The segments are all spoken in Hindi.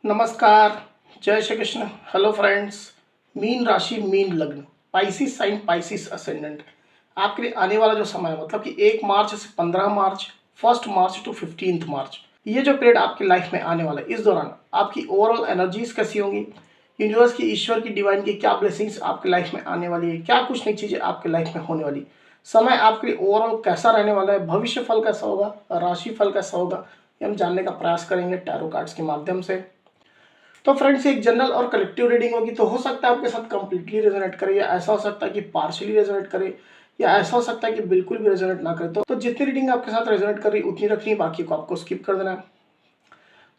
नमस्कार, जय Shri Krishna. Hello friends. Mean राशि, मीन लग्न, पाइसिस साइन, पाइसिस असेंडेंट, आपके लिए आने वाला जो समय है मतलब कि 1 मार्च से 15 मार्च, 1 मार्च टू 15 मार्च, ये जो पीरियड आपकी लाइफ में आने वाला है, इस दौरान आपकी ओवरऑल एनर्जीज कैसी होंगी, यूनिवर्स की, ईश्वर की, डिवाइन की क्या ब्लेसिंग्स आपकी लाइफ में आने वाली है, क्या कुछ नई चीज़ें आपकी लाइफ में होने वाली, समय आपके लिए ओवरऑल कैसा रहने वाला है, भविष्य फल कैसा होगा, राशि फल कैसा होगा, ये हम जानने का प्रयास करेंगे टैरो कार्ड्स के माध्यम से। तो फ्रेंड्स, एक जनरल और कलेक्टिव रीडिंग होगी, तो हो सकता है आपके साथ कंप्लीटली रेजोनेट करे, या ऐसा हो सकता है कि पार्शियली रेजोनेट करे, या ऐसा हो सकता है कि बिल्कुल भी रेजोनेट ना करे। तो जितनी रीडिंग आपके साथ रेजोनेट कर रही उतनी रखनी है, बाकी को आपको स्किप कर देना है।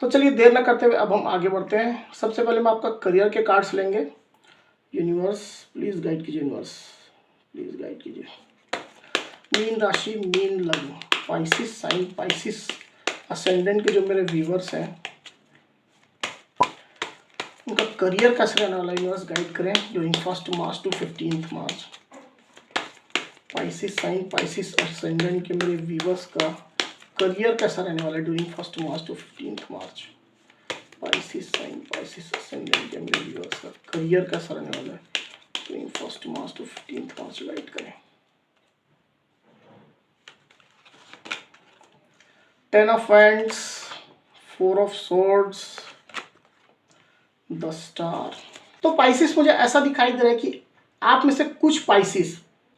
तो चलिए देर न करते हुए अब हम आगे बढ़ते हैं। सबसे पहले मैं आपका करियर के कार्ड्स लेंगे। यूनिवर्स प्लीज गाइड कीजिए, यूनिवर्स प्लीज गाइड कीजिए। मीन राशि, मीन लग्न, पाइसिस साइन, पाइसिस असेंडेंट के जो मेरे व्यूवर्स हैं, उनका करियर कैसे रहने वाला है, यूनिवर्स गाइड करें during 1 March to 15 March. Pisces sign, Pisces ascendant के मेरे व्यूवर्स का करियर कैसा रहने वाला है during 1 March to 15 March. Pisces sign, Pisces ascendant के मेरे व्यूवर्स का करियर कैसा रहने वाला है during 1 March to 15 March, guide करें। 10 of wands, 4 of swords, the star. तो पाइसिस, मुझे ऐसा दिखाई दे रहा है कि आप में से कुछ पाइसिस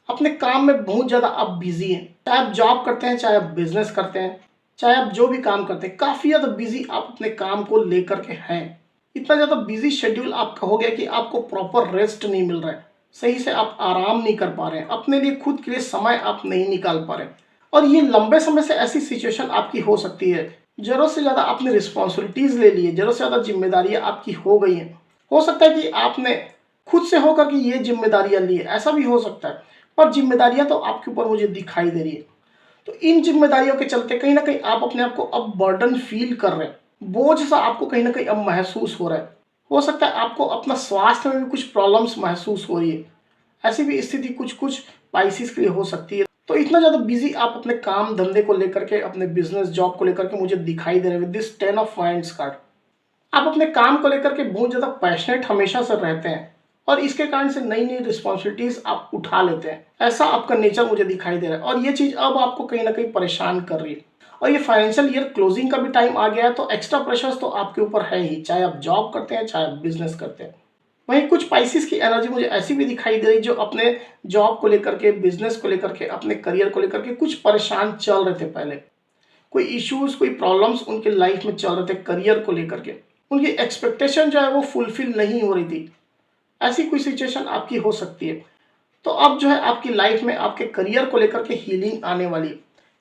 अपने काम में बहुत ज़्यादा अब बिजी हैं। चाहे आप जॉब करते हैं, चाहे आप बिजनेस करते हैं, चाहे आप जो भी काम करते हैं, काफ़ी ज़्यादा बिजी आप अपने काम को लेकर के हैं। इतना ज़्यादा बिजी शेड्यूल आपका हो गया कि आपको प्रॉपर रेस्ट नहीं मिल रहा है, सही से आप आराम नहीं कर पा रहे हैं, अपने लिए, खुद के लिए समय आप नहीं निकाल पा रहे हैं। और ये लंबे समय से ऐसी सिचुएशन आपकी हो सकती है, ज़रूरत से ज़्यादा आपने रिस्पॉन्सिबिलिटीज़ ले ली है, ज़रूरत से ज़्यादा जिम्मेदारियाँ आपकी हो गई हैं। हो सकता है कि आपने खुद से होकर के ये जिम्मेदारियाँ ली है, ऐसा भी हो सकता है, पर जिम्मेदारियाँ तो आपके ऊपर मुझे दिखाई दे रही है। तो इन जिम्मेदारियों के चलते कहीं ना कहीं आप अपने आप को अब बर्डन फील कर रहे हैं, बोझ सा आपको कहीं ना कहीं अब महसूस हो रहा है। हो सकता है आपको अपना स्वास्थ्य में भी कुछ प्रॉब्लम्स महसूस हो रही है, ऐसी भी स्थिति कुछ कुछ पाइसिस के लिए हो सकती है। तो इतना ज़्यादा बिजी आप अपने काम धंधे को लेकर के, अपने बिजनेस जॉब को लेकर के मुझे दिखाई दे रहे हैं with this 10 of winds card. आप अपने काम को लेकर के बहुत ज़्यादा पैशनेट हमेशा से रहते हैं, और इसके कारण से नई नई रिस्पॉन्सिबिलिटीज़ आप उठा लेते हैं, ऐसा आपका नेचर मुझे दिखाई दे रहा है। और ये चीज़ अब आपको कहीं ना कहीं परेशान कर रही है। और ये फाइनेंशियल ईयर क्लोजिंग का भी टाइम आ गया है, तो एक्स्ट्रा प्रेशर्स तो आपके ऊपर है ही, चाहे आप जॉब करते हैं, चाहे आप बिजनेस करते हैं। वहीं कुछ पाइसिस की एनर्जी मुझे ऐसी भी दिखाई दे रही जो अपने जॉब को लेकर के, बिजनेस को लेकर के, अपने करियर को लेकर के कुछ परेशान चल रहे थे पहले। कोई इश्यूज, कोई प्रॉब्लम्स उनके लाइफ में चल रहे थे करियर को लेकर के, उनकी एक्सपेक्टेशन जो है वो फुलफिल नहीं हो रही थी। ऐसी कोई सिचुएशन आपकी हो सकती है। तो अब जो है आपकी लाइफ में आपके करियर को लेकर के हीलिंग आने वाली है,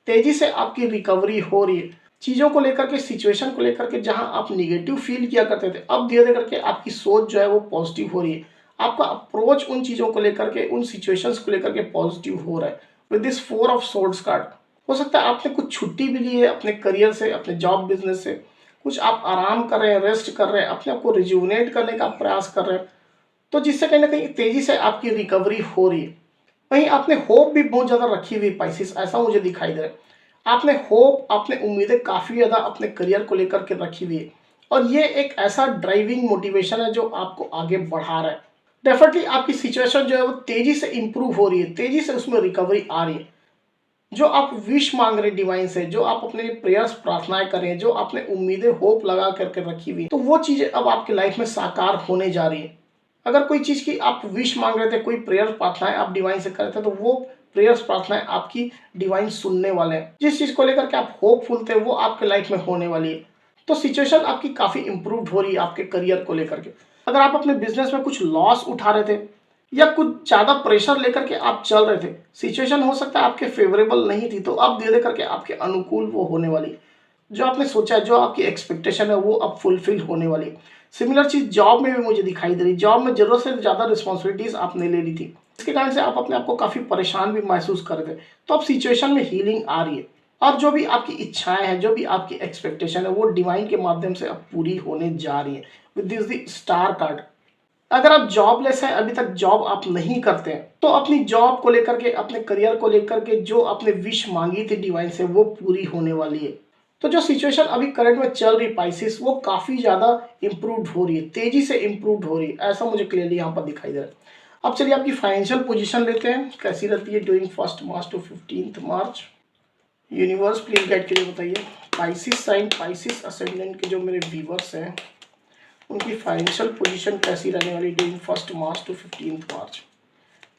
तेजी से आपकी रिकवरी हो रही है। चीज़ों को लेकर के, सिचुएशन को लेकर के जहां आप निगेटिव फील किया करते थे, अब धीरे धीरे करके आपकी सोच जो है वो पॉजिटिव हो रही है। आपका अप्रोच उन चीज़ों को लेकर के, उन सिचुएशंस को लेकर के पॉजिटिव हो रहा है with this 4 of swords card. हो सकता है आपने कुछ छुट्टी भी ली है अपने करियर से, अपने जॉब बिजनेस से, कुछ आप आराम कर रहे हैं, रेस्ट कर रहे हैं, अपने आप को रिजुवनेट करने का प्रयास कर रहे हैं, तो जिससे कहीं ना कहीं तेजी से आपकी रिकवरी हो रही है। वहीं आपने होप भी बहुत ज़्यादा रखी हुई पाइसिस, ऐसा मुझे दिखाई दे रहा है। आपने होप, आपने उम्मीदें काफ़ी ज़्यादा अपने करियर को लेकर के रखी हुई है, और ये एक ऐसा ड्राइविंग मोटिवेशन है जो आपको आगे बढ़ा रहा है। डेफिनेटली आपकी सिचुएशन जो है वो तेज़ी से इंप्रूव हो रही है, तेज़ी से उसमें रिकवरी आ रही है। जो आप विश मांग रहे डिवाइन से, जो आप अपने प्रेयर्स, प्रार्थनाएं करें, जो आपने उम्मीदें, होप लगा करके रखी हुई, तो वो चीज़ें अब आपकी लाइफ में साकार होने जा रही है। अगर कोई चीज़ की आप विश मांग रहे थे, कोई प्रेयर प्रार्थनाएं आप डिवाइन से कर रहे थे, तो वो प्रेयर्स प्रार्थनाएं आपकी डिवाइन सुनने वाले हैं। जिस चीज़ को लेकर के आप होपफुल थे वो आपके लाइफ में होने वाली है। तो सिचुएशन आपकी काफ़ी इंप्रूव हो रही है आपके करियर को लेकर के। अगर आप अपने बिजनेस में कुछ लॉस उठा रहे थे, या कुछ ज़्यादा प्रेशर लेकर के आप चल रहे थे, सिचुएशन हो सकता है आपके फेवरेबल नहीं थी, तो अब धीरे करके आपके अनुकूल वो होने वाली। जो आपने सोचा है, जो आपकी एक्सपेक्टेशन है, वो अब फुलफिल होने वाली। सिमिलर चीज़ जॉब में भी मुझे दिखाई दे रही। जॉब में ज़रूरत से ज़्यादा रिस्पॉन्सिबिलिटीज़ आपने ले ली थी, इसके कारण से आप अपने आप को काफ़ी परेशान भी महसूस कर रहे थे। तो अब सिचुएशन में हीलिंग आ रही है, और जो भी आपकी इच्छाएं हैं, जो भी आपकी एक्सपेक्टेशन है, वो डिवाइन के माध्यम से अब पूरी होने जा रही है with this the star card. अगर आप जॉबलेस हैं, अभी तक जॉब आप नहीं करते हैं, तो अपनी जॉब को लेकर के, अपने करियर को लेकर के जो आपने विश मांगी थी डिवाइन से, वो पूरी होने वाली है। तो जो सिचुएशन अभी करंट में चल रही पाइसेस, वो काफ़ी ज़्यादा इम्प्रूव हो रही है, तेज़ी से इम्प्रूव हो रही है, ऐसा मुझे क्लियरली यहाँ पर दिखाई दे रहा है। अब चलिए आपकी फाइनेंशियल पोजीशन लेते हैं, कैसी रहती है during 1 March to 15 March. Universe please guide के लिए बताइए, पाइसिस साइन, पाइसिस असेंडेंट के जो मेरे व्यूवर्स हैं उनकी फाइनेंशियल पोजीशन कैसी रहने वाली during 1 March to 15 March.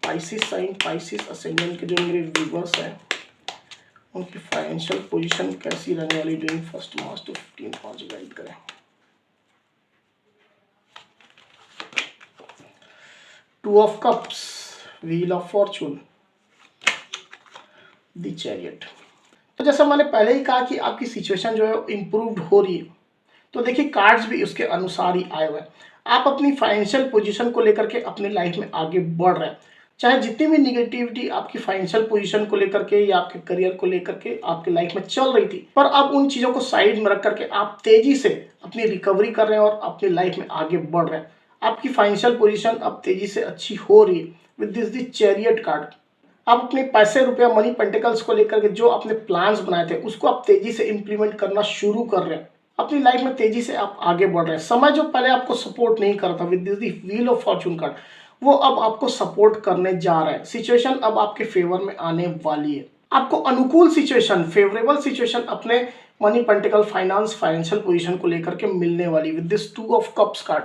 Pisces sign, Pisces ascendant के जो मेरे व्यूवर्स हैं उनकी फाइनेंशियल पोजीशन कैसी रहने वाली during 1 March to 15 March, guide करें। Two of cups, wheel of Fortune, the chariot. तो जैसा मैंने पहले ही कहा कि आपकी सिचुएशन जो है इम्प्रूव्ड हो रही है, तो देखिए कार्ड्स भी उसके अनुसार ही आए हुए हैं। आप अपनी फाइनेंशियल पोजीशन को लेकर के अपनी लाइफ में आगे बढ़ रहे हैं, चाहे जितनी भी निगेटिविटी आपकी फाइनेंशियल पोजीशन को लेकर के या आपके करियर को लेकर के आपकी लाइफ में चल रही थी, पर अब उन चीज़ों को साइड में रख करके आप तेजी से अपनी रिकवरी कर रहे हैं और अपनी लाइफ में आगे बढ़ रहे हैं। आपकी फाइनेंशियल पोजीशन अब तेजी से अच्छी हो रही है with this the chariot card. आप अपने पैसे, रुपया, मनी पेंटिकल्स को लेकर के जो आपने प्लान्स बनाए थे उसको आप तेजी से इंप्लीमेंट करना शुरू कर रहे हैं। अपनी लाइफ में तेजी से आप आगे बढ़ रहे हैं। समय जो पहले आपको सपोर्ट नहीं करता with this the wheel of Fortune card, वो अब आपको सपोर्ट करने जा रहा है। सिचुएशन अब आपके फेवर में आने वाली है। आपको अनुकूल सिचुएशन, फेवरेबल सिचुएशन अपने money pentacle, finance, financial position को लेकर के मिलने वाली with this 2 of cups card.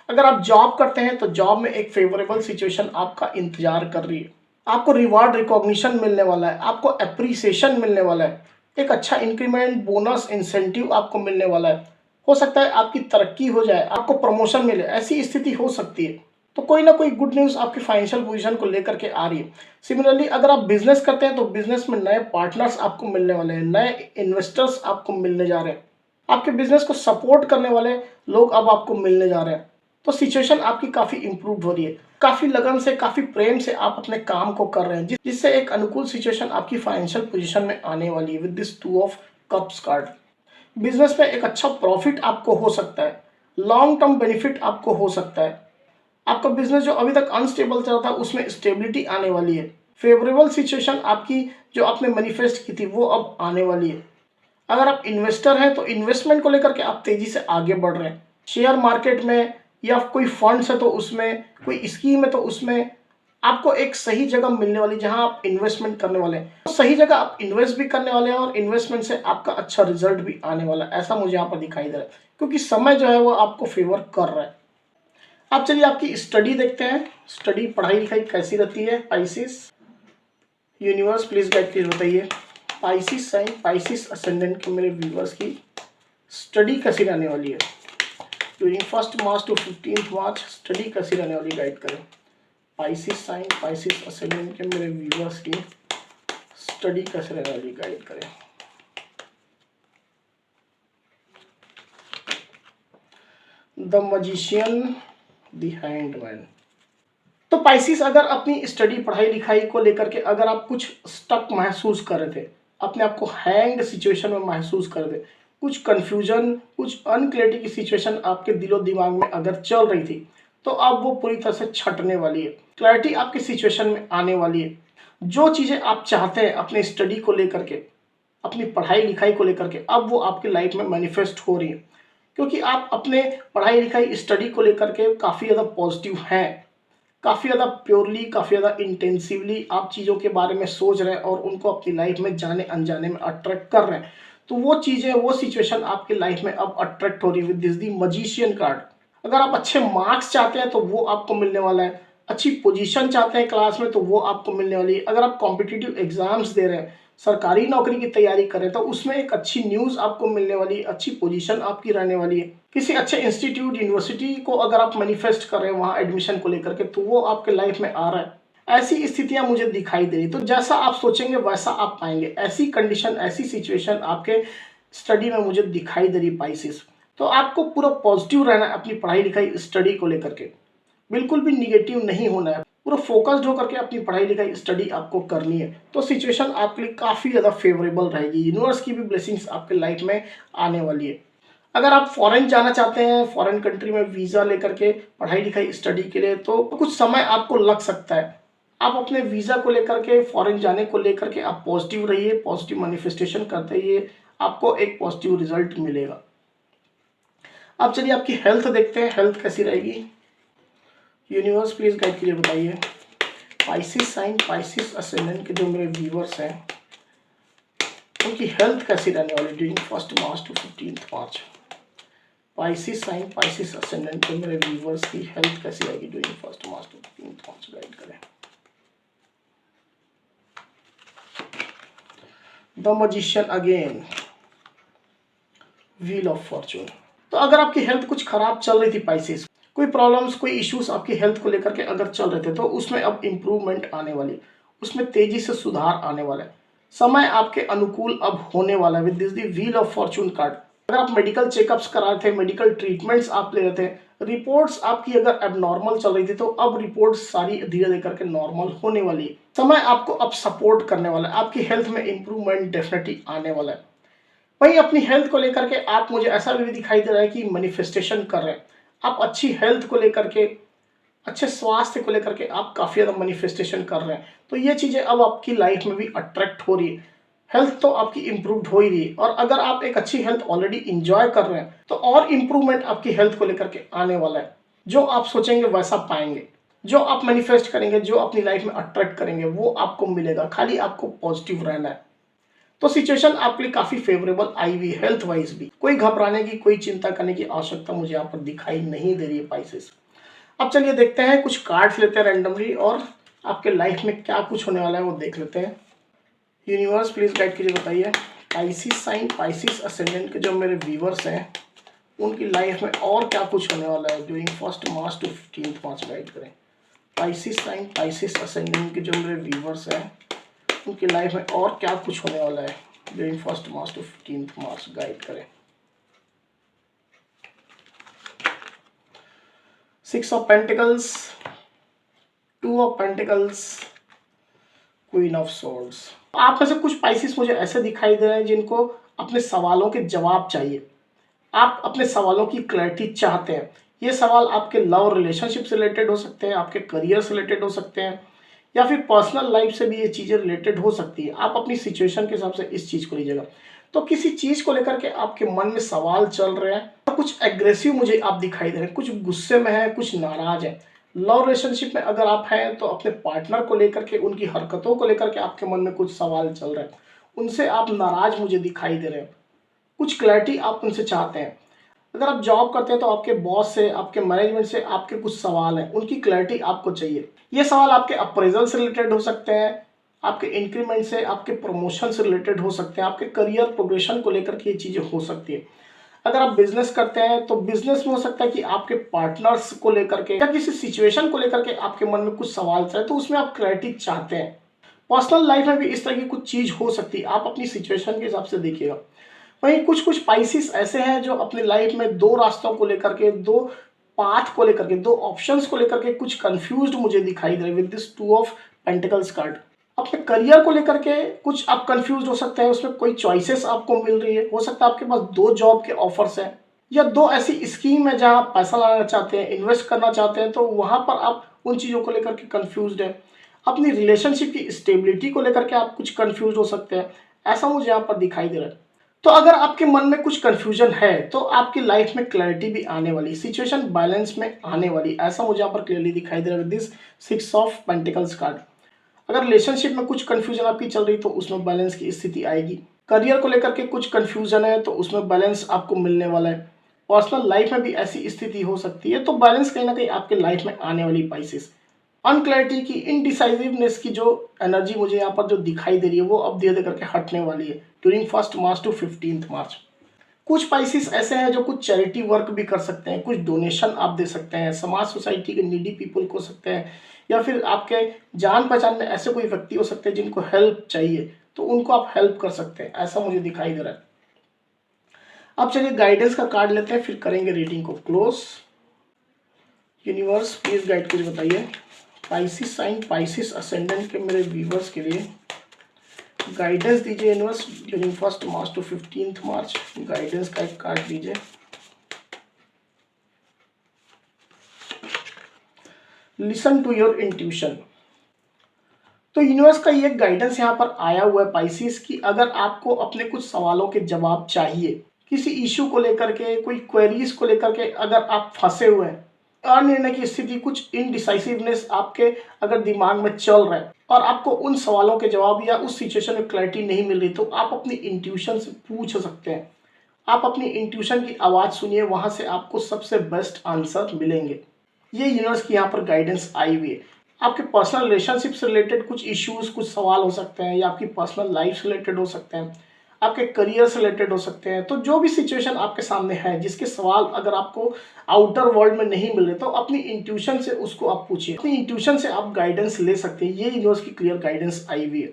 अगर आप जॉब करते हैं तो जॉब में एक फेवरेबल सिचुएशन आपका इंतजार कर रही है। आपको रिवार्ड, रिकॉग्निशन मिलने वाला है, आपको अप्रिसिएशन मिलने वाला है, एक अच्छा इंक्रीमेंट, बोनस, इंसेंटिव आपको मिलने वाला है। हो सकता है आपकी तरक्की हो जाए, आपको प्रमोशन मिले, ऐसी स्थिति हो सकती है। तो कोई ना कोई गुड न्यूज़ आपकी फाइनेंशियल पोजीशन को लेकर के आ रही है। सिमिलरली अगर आप बिजनेस करते हैं तो बिजनेस में नए पार्टनर्स आपको मिलने वाले हैं, नए इन्वेस्टर्स आपको मिलने जा रहे हैं, आपके बिजनेस को सपोर्ट करने वाले लोग अब आपको मिलने जा रहे हैं। तो सिचुएशन आपकी काफ़ी इंप्रूव हो रही है। काफ़ी लगन से, काफ़ी प्रेम से आप अपने काम को कर रहे हैं, जिससे एक अनुकूल सिचुएशन आपकी फाइनेंशियल पोजीशन में आने वाली है with this 2 of cups card. Business में एक अच्छा प्रॉफिट आपको हो सकता है, लॉन्ग टर्म बेनिफिट आपको हो सकता है। आपका बिजनेस जो अभी तक अनस्टेबल चल रहा था उसमें स्टेबिलिटी आने वाली है। फेवरेबल सिचुएशन आपकी जो आपने मैनिफेस्ट की थी वो अब आने वाली है। अगर आप इन्वेस्टर हैं तो इन्वेस्टमेंट को लेकर के आप तेजी से आगे बढ़ रहे हैं। शेयर मार्केट में या कोई फंड्स है तो उसमें, कोई स्कीम है तो उसमें आपको एक सही जगह मिलने वाली जहां आप इन्वेस्टमेंट करने वाले हैं। तो सही जगह आप इन्वेस्ट भी करने वाले हैं और इन्वेस्टमेंट से आपका अच्छा रिजल्ट भी आने वाला है, ऐसा मुझे यहाँ पर दिखाई दे रहा है, क्योंकि समय जो है वो आपको फेवर कर रहा है। अब चलिए आपकी स्टडी देखते हैं, स्टडी, पढ़ाई लिखाई कैसी रहती है Pisces. Universe please guide please बताइए, पाइसिस साइन, पाइसिस असेंडेंट के मेरे व्यूवर्स की स्टडी कैसी रहने वाली है during 1 March to 15 March. Study कैसी रहने वाली, गाइड करें। पाइसिस साइन, पाइसिस असेंडेंट के मेरे व्यूवर्स की स्टडी कैसे रहने वाली, गाइड करें। The magician, the handman. तो पाइसिस अगर अपनी स्टडी, पढ़ाई लिखाई को लेकर के अगर आप कुछ स्टक महसूस कर रहे थे, अपने आप को हैंग सिचुएशन में महसूस कर रहे थे, कुछ कन्फ्यूजन, कुछ अनक्लैरिटी की सिचुएशन आपके दिलो दिमाग में अगर चल रही थी, तो अब वो पूरी तरह से छटने वाली है। क्लैरिटी आपकी सिचुएशन में आने वाली है। जो चीज़ें आप चाहते हैं अपने स्टडी को लेकर के, अपनी पढ़ाई लिखाई को लेकर के, अब वो आपकी लाइफ में मैनिफेस्ट हो रही है, क्योंकि आप अपने पढ़ाई लिखाई, स्टडी को लेकर के काफ़ी ज़्यादा पॉजिटिव हैं, काफ़ी ज़्यादा प्योरली, काफ़ी ज़्यादा इंटेंसिवली आप चीज़ों के बारे में सोच रहे हैं और उनको अपनी लाइफ में जाने अनजाने में अट्रैक्ट कर रहे हैं। तो वो चीज़ें, वो सिचुएशन आपकी लाइफ में अब अट्रैक्ट हो रही है with this the magician card. अगर आप अच्छे मार्क्स चाहते हैं तो वो आपको मिलने वाला है। अच्छी पोजीशन चाहते हैं क्लास में तो वो आपको मिलने वाली है। अगर आप कॉम्पिटिटिव एग्जाम्स दे रहे हैं, सरकारी नौकरी की तैयारी करें, तो उसमें एक अच्छी न्यूज़ आपको मिलने वाली है, अच्छी पोजीशन आपकी रहने वाली है। किसी अच्छे इंस्टीट्यूट, यूनिवर्सिटी को अगर आप मैनिफेस्ट कर रहे हैं वहाँ एडमिशन को लेकर के, तो वो आपके लाइफ में आ रहा है। ऐसी स्थितियां मुझे दिखाई दे रही। तो जैसा आप सोचेंगे वैसा आप पाएंगे। ऐसी कंडीशन, ऐसी सिचुएशन आपके स्टडी में मुझे दिखाई दे रही पाइसिस। तो आपको पूरा पॉजिटिव रहना है अपनी पढ़ाई लिखाई, स्टडी को लेकर के, बिल्कुल भी निगेटिव नहीं होना है। पूरा फोकस्ड होकर के अपनी पढ़ाई लिखाई, स्टडी आपको करनी है। तो सिचुएशन आपके लिए काफ़ी ज़्यादा फेवरेबल रहेगी। यूनिवर्स की भी ब्लेसिंग्स आपके लाइफ में आने वाली है। अगर आप फॉरेन जाना चाहते हैं, फॉरेन कंट्री में वीज़ा लेकर के पढ़ाई लिखाई, स्टडी के लिए, तो कुछ समय आपको लग सकता है। आप अपने वीज़ा को लेकर के, फॉरेन जाने को लेकर के आप पॉजिटिव रहिए, पॉजिटिव मैनिफेस्टेशन करते रहिए, आपको एक पॉजिटिव रिजल्ट मिलेगा। अब चलिए आपकी हेल्थ देखते हैं, हेल्थ कैसी रहेगी। यूनिवर्स प्लीज गाइड कीजिए, बताइए। पाइसिस साइन, पाइसिस असेंडेंट के जो मेरे व्यूवर्स हैं उनकी हेल्थ कैसी रहने वाली during 1 March to 15 March. Pisces sign, Pisces ascendant के मेरे व्यूवर्स की हेल्थ कैसी रहेगी during 1 March to 15 March, guide करें। The magician again, wheel of Fortune. तो अगर आपकी हेल्थ कुछ खराब चल रही थी पाइसेस, कोई प्रॉब्लम्स, कोई इश्यूज आपकी हेल्थ को लेकर के अगर चल रहे थे, तो उसमें अब इम्प्रूवमेंट आने वाली, उसमें तेजी से सुधार आने वाला है। समय आपके अनुकूल अब होने वाला है with this the wheel of Fortune card. अगर आप मेडिकल चेकअप्स करा रहे थे, मेडिकल ट्रीटमेंट्स आप ले रहे थे, रिपोर्ट्स आपकी अगर एबनॉर्मल चल रही थी, तो अब रिपोर्ट्स सारी धीरे धीरे करके नॉर्मल होने वाली है। समय आपको अब सपोर्ट करने वाला है, आपकी हेल्थ में इंप्रूवमेंट डेफिनेटली आने वाला है। वहीं अपनी हेल्थ को लेकर के आप, मुझे ऐसा भी दिखाई दे रहा है कि मैनिफेस्टेशन कर रहे हैं आप, अच्छी हेल्थ को लेकर के, अच्छे स्वास्थ्य को लेकर के आप काफ़ी ज़्यादा मैनिफेस्टेशन कर रहे हैं। तो ये चीज़ें अब आपकी लाइफ में भी अट्रैक्ट हो रही है। हेल्थ तो आपकी इंप्रूव्ड हो ही रही है, और अगर आप एक अच्छी हेल्थ ऑलरेडी इंजॉय कर रहे हैं, तो और इंप्रूवमेंट आपकी हेल्थ को लेकर के आने वाला है। जो आप सोचेंगे वैसा पाएंगे, जो आप मैनिफेस्ट करेंगे, जो अपनी लाइफ में अट्रैक्ट करेंगे, वो आपको मिलेगा। खाली आपको पॉजिटिव रहना है। तो सिचुएशन आपके लिए काफी फेवरेबल आई हुई, हेल्थ वाइज भी। कोई घबराने की, कोई चिंता करने की आवश्यकता मुझे यहाँ पर दिखाई नहीं दे रही है पाइसेस। अब चलिए देखते हैं, कुछ कार्ड्स लेते हैं रैंडमली, और आपके लाइफ में क्या कुछ होने वाला है वो देख लेते हैं। यूनिवर्स प्लीज गाइड कीजिए, बताइए। पाइसिस साइन, पाइसिस असेंडेंट के जो मेरे व्यूवर्स हैं उनकी लाइफ में और क्या कुछ होने वाला है during 1 March to 15 March, guide करें। पाइसिस साइन, पाइसिस असेंडेंट के जो मेरे व्यूवर्स हैं उनकी लाइफ में और क्या कुछ होने वाला है during 1 March to 15 March, guide करें। 6 of pentacles, 2 of pentacles, queen of swords. आप में से कुछ पाइसिस मुझे ऐसे दिखाई दे रहे हैं जिनको अपने सवालों के जवाब चाहिए। आप अपने सवालों की क्लैरिटी चाहते हैं। ये सवाल आपके लव रिलेशनशिप से रिलेटेड हो सकते हैं, आपके करियर से रिलेटेड हो सकते हैं, या फिर पर्सनल लाइफ से भी ये चीज़ें रिलेटेड हो सकती है। आप अपनी सिचुएशन के हिसाब से इस चीज़ को लीजिएगा। तो किसी चीज़ को लेकर के आपके मन में सवाल चल रहे हैं, तो कुछ एग्रेसिव मुझे आप दिखाई दे रहे हैं, कुछ गुस्से में है, कुछ नाराज है। लव रिलेशनशिप में अगर आप हैं तो अपने पार्टनर को लेकर के, उनकी हरकतों को लेकर के आपके मन में कुछ सवाल चल रहे हैं, उनसे आप नाराज मुझे दिखाई दे रहे हैं, कुछ क्लैरिटी आप उनसे चाहते हैं। अगर आप जॉब करते हैं तो आपके बॉस से, आपके मैनेजमेंट से आपके कुछ सवाल हैं, उनकी क्लैरिटी आपको चाहिए। ये सवाल आपके अप्रेजल से रिलेटेड हो सकते हैं, आपके इंक्रीमेंट से, आपके प्रमोशन से रिलेटेड हो सकते हैं, आपके करियर प्रोग्रेशन को लेकर के ये चीज़ें हो सकती है। अगर आप बिजनेस करते हैं तो बिजनेस में हो सकता है कि आपके पार्टनर्स को लेकर के या किसी सिचुएशन को लेकर के आपके मन में कुछ सवाल चल रहे, तो उसमें आप क्लैरिटी चाहते हैं। पर्सनल लाइफ में भी इस तरह की कुछ चीज़ हो सकती है, आप अपनी सिचुएशन के हिसाब से देखिएगा। वहीं कुछ कुछ पाइसिस ऐसे हैं जो अपनी लाइफ में दो रास्तों को लेकर के, दो पाथ को लेकर के, दो ऑप्शंस को लेकर के कुछ कंफ्यूज्ड मुझे दिखाई दे रहे with this 2 of pentacles card. अपने करियर को लेकर के कुछ आप कंफ्यूज हो सकते हैं, उसमें कोई चॉइसेस आपको मिल रही है। हो सकता है आपके पास 2 जॉब के ऑफर्स हैं, या 2 ऐसी स्कीम है जहां आप पैसा लगाना चाहते हैं, इन्वेस्ट करना चाहते हैं, तो वहां पर आप उन चीज़ों को लेकर के कंफ्यूज्ड हैं। अपनी रिलेशनशिप की स्टेबिलिटी को लेकर के आप कुछ कंफ्यूज हो सकते हैं, ऐसा मुझे यहाँ पर दिखाई दे रहा है। तो अगर आपके मन में कुछ कंफ्यूजन है तो आपकी लाइफ में क्लैरिटी भी आने वाली, सिचुएशन बैलेंस में आने वाली, ऐसा मुझे यहाँ पर क्लियरली दिखाई दे रहा है दिस 6 ऑफ पेंटिकल्स कार्ड। अगर रिलेशनशिप में कुछ कंफ्यूजन आपकी चल रही तो उसमें बैलेंस की स्थिति आएगी। करियर को लेकर के कुछ कंफ्यूजन है तो उसमें बैलेंस आपको मिलने वाला है। पर्सनल लाइफ में भी ऐसी स्थिति हो सकती है, तो बैलेंस कहीं ना कहीं आपके लाइफ में आने वाली पाइसेस। अनक्लैरिटी की, इनडिसाइसिवनेस की जो एनर्जी मुझे यहाँ पर जो दिखाई दे रही है वो अब धीरे धीरे करके हटने वाली है ड्यूरिंग 1 मार्च टू 15 मार्च। कुछ पाइसिस ऐसे हैं जो कुछ चैरिटी वर्क भी कर सकते हैं, कुछ डोनेशन आप दे सकते हैं, समाज सोसाइटी के नीडी पीपल को सकते हैं, या फिर आपके जान पहचान में ऐसे कोई व्यक्ति हो सकते हैं जिनको हेल्प चाहिए, तो उनको आप हेल्प कर सकते हैं, ऐसा मुझे दिखाई दे रहा है। अब चलिए गाइडेंस का कार्ड लेते हैं, फिर करेंगे रीडिंग को क्लोज। यूनिवर्स प्लीज गाइड कीजिए, बताइए। पाइसिस साइन, पाइसिस असेंडेंट के मेरे व्यूवर्स के लिए गाइडेंस दीजिए universe during 1 March to 15 March. Guidance का एक कार्ड दीजिए। Listen to your intuition. तो तो यूनिवर्स का ये गाइडेंस यहाँ पर आया हुआ है पाइसेस की, अगर आपको अपने कुछ सवालों के जवाब चाहिए, किसी इश्यू को लेकर के, कोई क्वेरीज को लेकर के अगर आप फंसे हुए हैं, अनिर्णय की स्थिति, कुछ इनडिसाइसिवनेस आपके अगर दिमाग में चल रहा है और आपको उन सवालों के जवाब या उस सिचुएशन में क्लैरिटी नहीं मिल रही, तो आप अपनी इंट्यूशन से पूछ सकते हैं। आप अपनी इंट्यूशन की आवाज़ सुनिए, वहाँ से आपको सबसे बेस्ट आंसर मिलेंगे। ये यूनिवर्स की यहाँ पर गाइडेंस आई हुई है। आपके पर्सनल रिलेशनशिप से रिलेटेड कुछ इश्यूज, कुछ सवाल हो सकते हैं, या आपकी पर्सनल लाइफ से रिलेटेड हो सकते हैं, आपके करियर से रिलेटेड हो सकते हैं। तो जो भी सिचुएशन आपके सामने है, जिसके सवाल अगर आपको आउटर वर्ल्ड में नहीं मिल रहे, तो अपनी इंट्यूशन से उसको आप पूछिए। अपनी इंट्यूशन से आप गाइडेंस ले सकते हैं। ये यूनिवर्स की क्लियर गाइडेंस आई हुई है।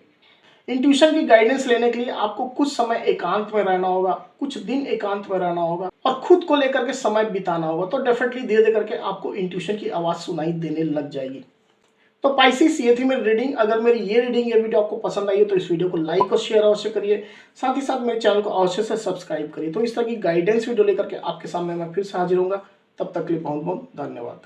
इंट्यूशन की गाइडेंस लेने के लिए आपको कुछ समय एकांत में रहना होगा, कुछ दिन एकांत में रहना होगा और खुद को लेकर के समय बिताना होगा। तो डेफिनेटली धीरे धीरे करके आपको इंट्यूशन की आवाज़ सुनाई देने लग जाएगी। तो पाइसेस, ये थी मेरी रीडिंग। अगर मेरी ये रीडिंग, ये वीडियो आपको पसंद आई है तो इस वीडियो को लाइक और शेयर अवश्य करिए। साथ ही साथ मेरे चैनल को अवश्य से सब्सक्राइब करिए। तो इस तरह की गाइडेंस वीडियो लेकर के आपके सामने मैं फिर से हाजिर होऊंगा। तब तक के लिए बहुत बहुत धन्यवाद।